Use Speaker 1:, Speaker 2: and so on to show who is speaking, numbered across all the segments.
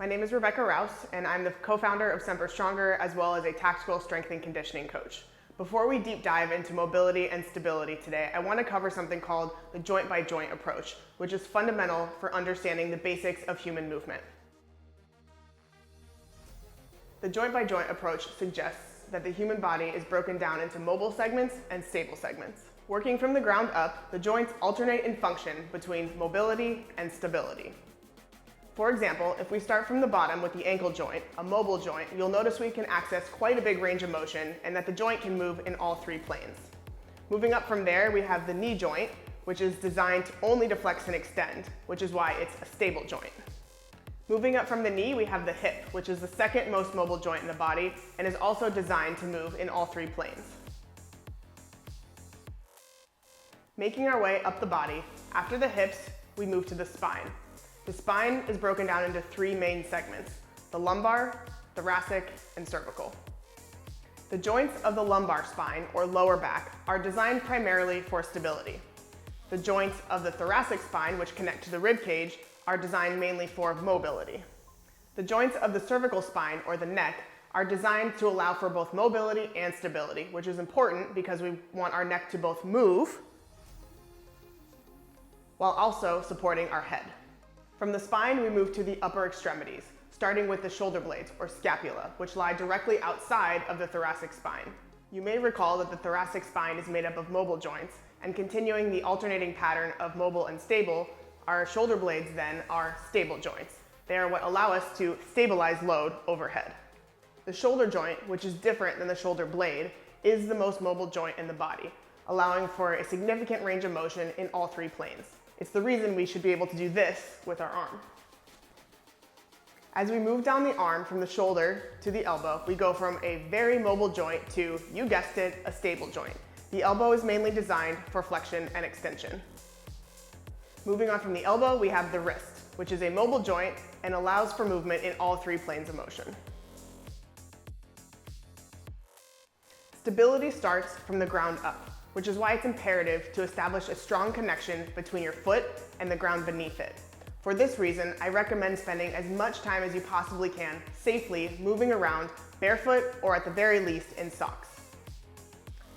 Speaker 1: My name is Rebecca Rouse, and I'm the co-founder of Semper Stronger, as well as a tactical strength and conditioning coach. Before we deep dive into mobility and stability today, I want to cover something called the joint-by-joint approach, which is fundamental for understanding the basics of human movement. The joint-by-joint approach suggests that the human body is broken down into mobile segments and stable segments. Working from the ground up, the joints alternate in function between mobility and stability. For example, if we start from the bottom with the ankle joint, a mobile joint, you'll notice we can access quite a big range of motion and that the joint can move in all three planes. Moving up from there, we have the knee joint, which is designed only to flex and extend, which is why it's a stable joint. Moving up from the knee, we have the hip, which is the second most mobile joint in the body and is also designed to move in all three planes. Making our way up the body, after the hips, we move to the spine. The spine is broken down into three main segments: the lumbar, thoracic, and cervical. The joints of the lumbar spine, or lower back, are designed primarily for stability. The joints of the thoracic spine, which connect to the rib cage, are designed mainly for mobility. The joints of the cervical spine, or the neck, are designed to allow for both mobility and stability, which is important because we want our neck to both move while also supporting our head. From the spine, we move to the upper extremities, starting with the shoulder blades, or scapula, which lie directly outside of the thoracic spine. You may recall that the thoracic spine is made up of mobile joints, and continuing the alternating pattern of mobile and stable, our shoulder blades then are stable joints. They are what allow us to stabilize load overhead. The shoulder joint, which is different than the shoulder blade, is the most mobile joint in the body, allowing for a significant range of motion in all three planes. It's the reason we should be able to do this with our arm. As we move down the arm from the shoulder to the elbow, we go from a very mobile joint to, you guessed it, a stable joint. The elbow is mainly designed for flexion and extension. Moving on from the elbow, we have the wrist, which is a mobile joint and allows for movement in all three planes of motion. Stability starts from the ground up, which is why it's imperative to establish a strong connection between your foot and the ground beneath it. For this reason, I recommend spending as much time as you possibly can safely moving around barefoot or at the very least in socks.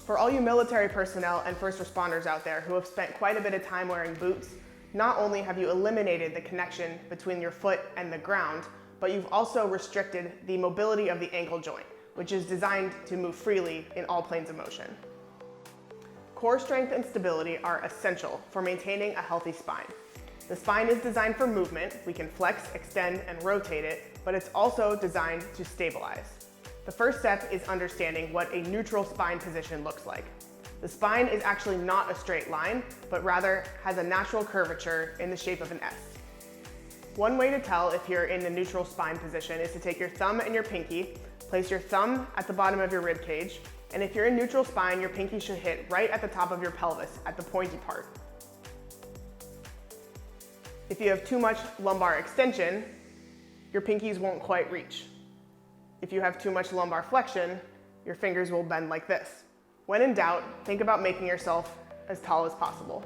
Speaker 1: For all you military personnel and first responders out there who have spent quite a bit of time wearing boots, not only have you eliminated the connection between your foot and the ground, but you've also restricted the mobility of the ankle joint, which is designed to move freely in all planes of motion. Core strength and stability are essential for maintaining a healthy spine. The spine is designed for movement. We can flex, extend, and rotate it, but it's also designed to stabilize. The first step is understanding what a neutral spine position looks like. The spine is actually not a straight line, but rather has a natural curvature in the shape of an S. One way to tell if you're in the neutral spine position is to take your thumb and your pinky, place your thumb at the bottom of your rib cage, and if you're in neutral spine, your pinky should hit right at the top of your pelvis, at the pointy part. If you have too much lumbar extension, your pinkies won't quite reach. If you have too much lumbar flexion, your fingers will bend like this. When in doubt, think about making yourself as tall as possible.